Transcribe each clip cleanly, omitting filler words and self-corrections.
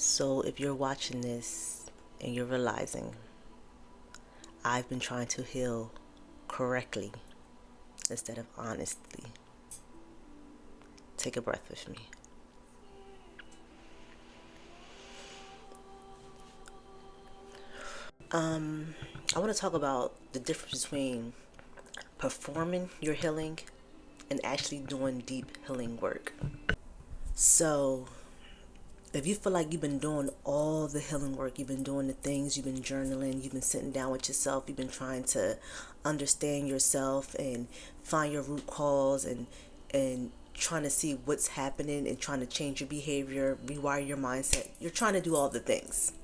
So if you're watching this and you're realizing I've been trying to heal correctly instead of honestly, take a breath with me. I want to talk about the difference between performing your healing and actually doing deep healing work. So if you feel like you've been doing all the healing work, you've been doing the things, you've been journaling, you've been sitting down with yourself, you've been trying to understand yourself and find your root cause and trying to see what's happening and trying to change your behavior, rewire your mindset. You're trying to do all the things.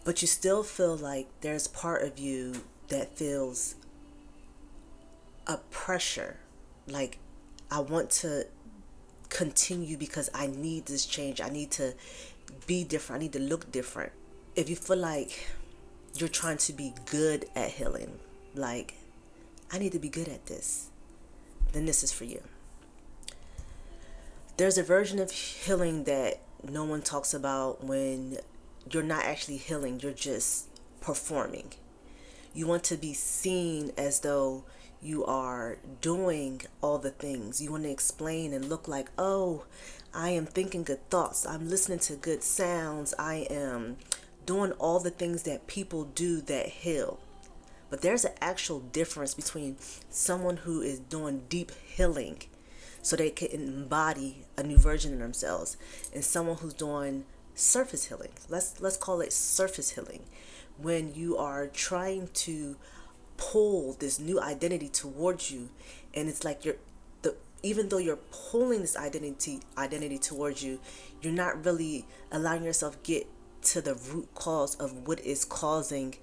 But you still feel like there's part of you that feels a pressure. Like, I want to continue because I need this change. I need to be different. I need to look different. If you feel like you're trying to be good at healing, like, I need to be good at this, then this is for you. There's a version of healing that no one talks about when you're not actually healing, you're just performing. You want to be seen as though you are doing all the things. You want to explain and look like, oh, I am thinking good thoughts. I'm listening to good sounds. I am doing all the things that people do that heal. But there's an actual difference between someone who is doing deep healing so they can embody a new version of themselves and someone who's doing surface healing. Let's call it surface healing. When you are trying to pull this new identity towards you, and it's like even though you're pulling this identity towards you, you're not really allowing yourself get to the root cause of what is causing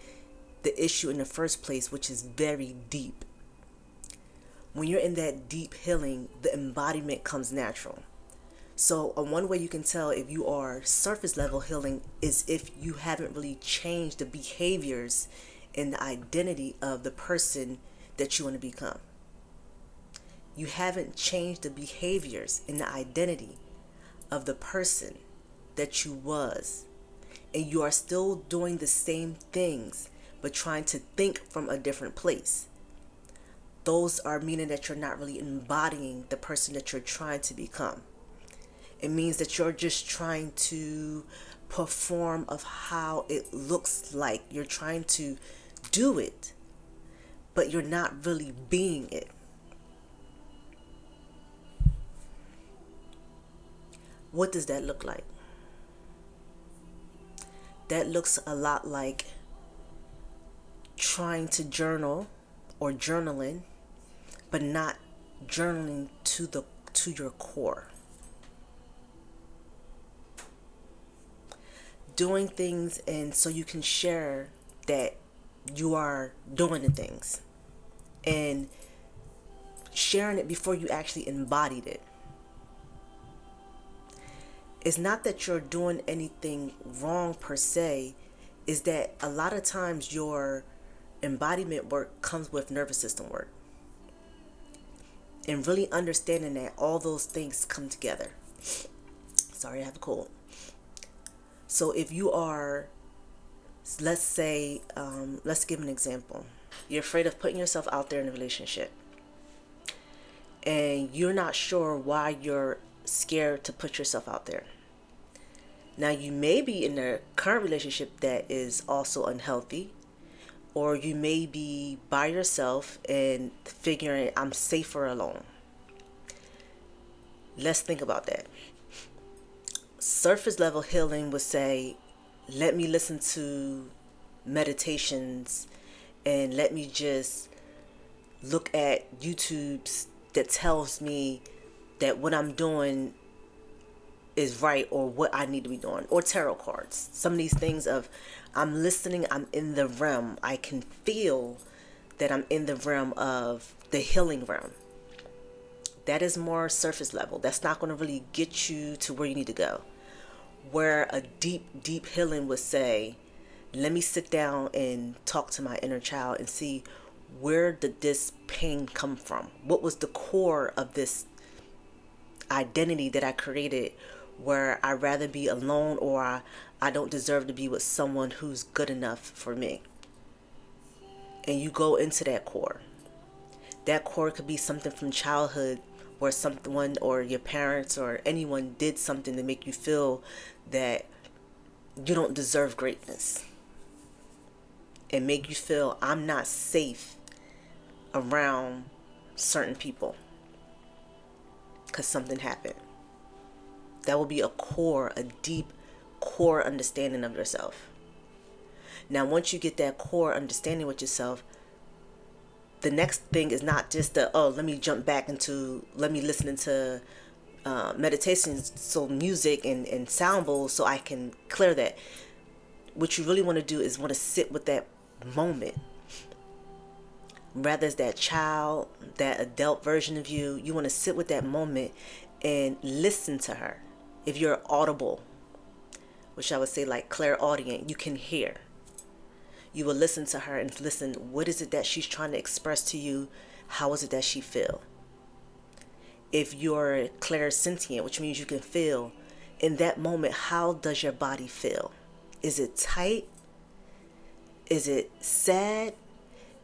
the issue in the first place, which is very deep. When you're in that deep healing, the embodiment comes natural. So one way you can tell if you are surface level healing is if you haven't really changed the behaviors and the identity of the person that you want to become. You haven't changed the behaviors and the identity of the person that you was. And you are still doing the same things, but trying to think from a different place. Those are meaning that you're not really embodying the person that you're trying to become. It means that you're just trying to perform of how it looks like. You're trying to do it, but you're not really being it. What does that look like? That looks a lot like trying to journal or journaling, but not journaling to your core. Doing things and so you can share that you are doing the things and sharing it before you actually embodied it. It's not that you're doing anything wrong per se, is that a lot of times your embodiment work comes with nervous system work. And really understanding that all those things come together. Sorry, I have a cold. So if you are, let's say, let's give an example. You're afraid of putting yourself out there in a relationship. And you're not sure why you're scared to put yourself out there. Now, you may be in a current relationship that is also unhealthy. Or you may be by yourself and figuring, I'm safer alone. Let's think about that. Surface level healing would say, let me listen to meditations and let me just look at YouTubes that tells me that what I'm doing is right or what I need to be doing, or tarot cards. Some of these things of I'm listening, I'm in the realm. I can feel that I'm in the realm of the healing realm. That is more surface level. That's not going to really get you to where you need to go. Where a deep, deep healing would say, let me sit down and talk to my inner child and see where did this pain come from? What was the core of this identity that I created where I'd rather be alone, or I don't deserve to be with someone who's good enough for me. And you go into that core. That core could be something from childhood where someone or your parents or anyone did something to make you feel that you don't deserve greatness, and make you feel I'm not safe around certain people because something happened. That will be a core, a deep core understanding of yourself. Now, once you get that core understanding with yourself, the next thing is not just let me jump back into, let me listen into meditations, so music and sound bowls so I can clear that. What you really want to do is want to sit with that moment. Rather it's that child, that adult version of you, you want to sit with that moment and listen to her. If you're audible, which I would say like clairaudient, you can hear. You will listen to her and listen, what is it that she's trying to express to you? How is it that she feel? If you're clairsentient, which means you can feel, in that moment, how does your body feel? Is it tight? Is it sad?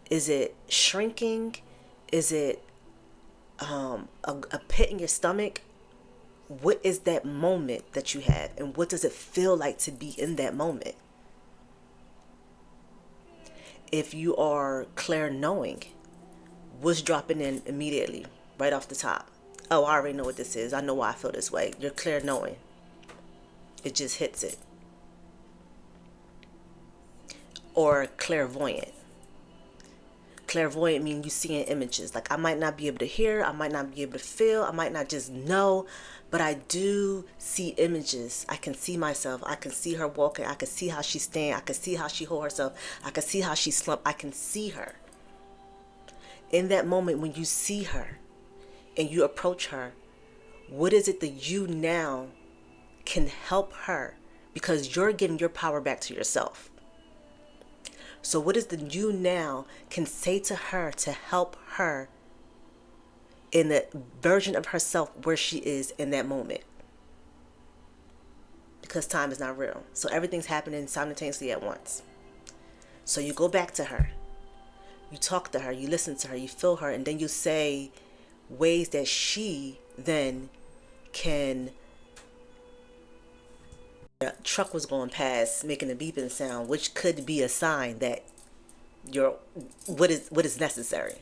Is it shrinking? Is it a pit in your stomach? What is that moment that you have? And what does it feel like to be in that moment? If you are clair-knowing, what's dropping in immediately, right off the top? Oh, I already know what this is. I know why I feel this way. You're clair-knowing. It just hits it. Or clairvoyant. Clairvoyant means you seeing images. Like I might not be able to hear, I might not be able to feel, I might not just know, but I do see images. I can see myself. I can see her walking. I can see how she stand. I can see how she hold herself. I can see how she slump. I can see her. In that moment when you see her and you approach her, what is it that you now can help her? Because you're giving your power back to yourself. So what is the you now can say to her to help her in the version of herself where she is in that moment? Because time is not real. So everything's happening simultaneously at once. So you go back to her. You talk to her. You listen to her. You feel her. And then you say ways that she then can... A truck was going past making a beeping sound, which could be a sign that you're what is necessary.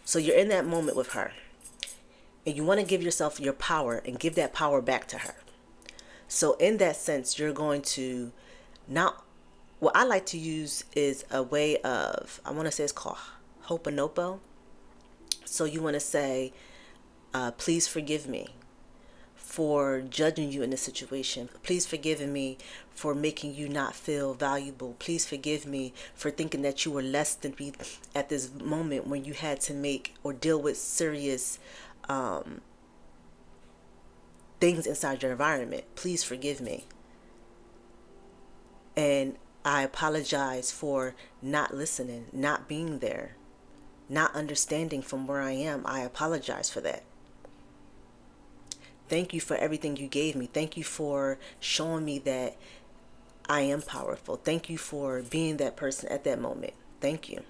So you're in that moment with her and you want to give yourself your power and give that power back to her. So in that sense, you're going to not, what I like to use is a way of, I want to say it's called Ho'oponopono. So you want to say, please forgive me for judging you in this situation. Please forgive me for making you not feel valuable. Please forgive me for thinking that you were less than me at this moment when you had to make or deal with serious things inside your environment. Please forgive me. And I apologize for not listening, not being there, not understanding from where I am. I apologize for that. Thank you for everything you gave me. Thank you for showing me that I am powerful. Thank you for being that person at that moment. Thank you.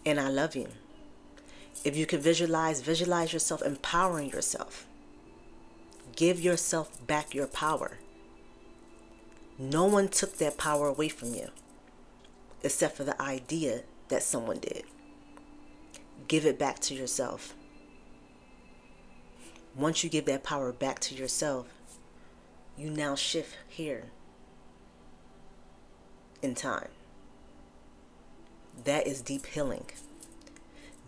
And I love you. If you can visualize yourself empowering yourself. Give yourself back your power. No one took that power away from you, except for the idea that someone did. Give it back to yourself. Once you give that power back to yourself, you now shift here in time. That is deep healing.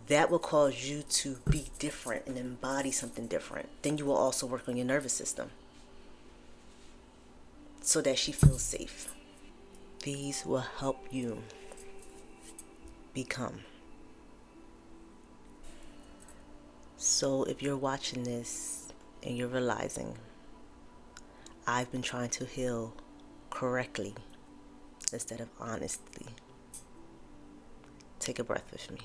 That will cause you to be different and embody something different. Then you will also work on your nervous system so that she feels safe. These will help you become. So if you're watching this and you're realizing I've been trying to heal correctly instead of honestly, take a breath with me.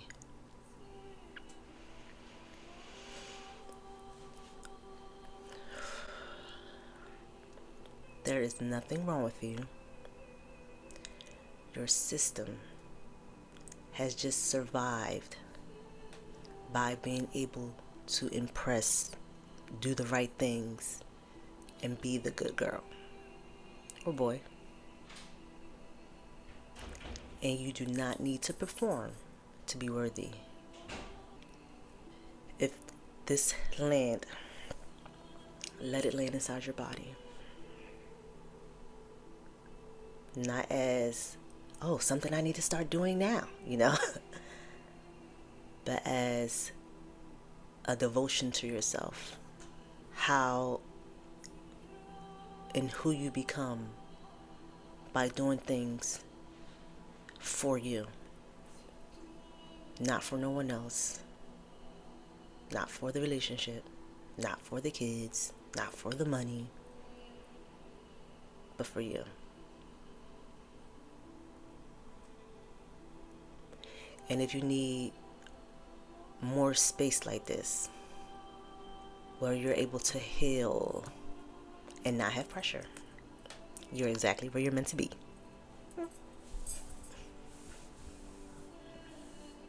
There is nothing wrong with you. Your system has just survived by being able to impress, do the right things, and be the good girl or boy. And you do not need to perform to be worthy. If this land, let it land inside your body. Not as, oh, something I need to start doing now, but as a devotion to yourself. How and who you become by doing things for you, not for no one else, not for the relationship, not for the kids, not for the money, but for you. And if you need more space like this, where you're able to heal and not have pressure, you're exactly where you're meant to be.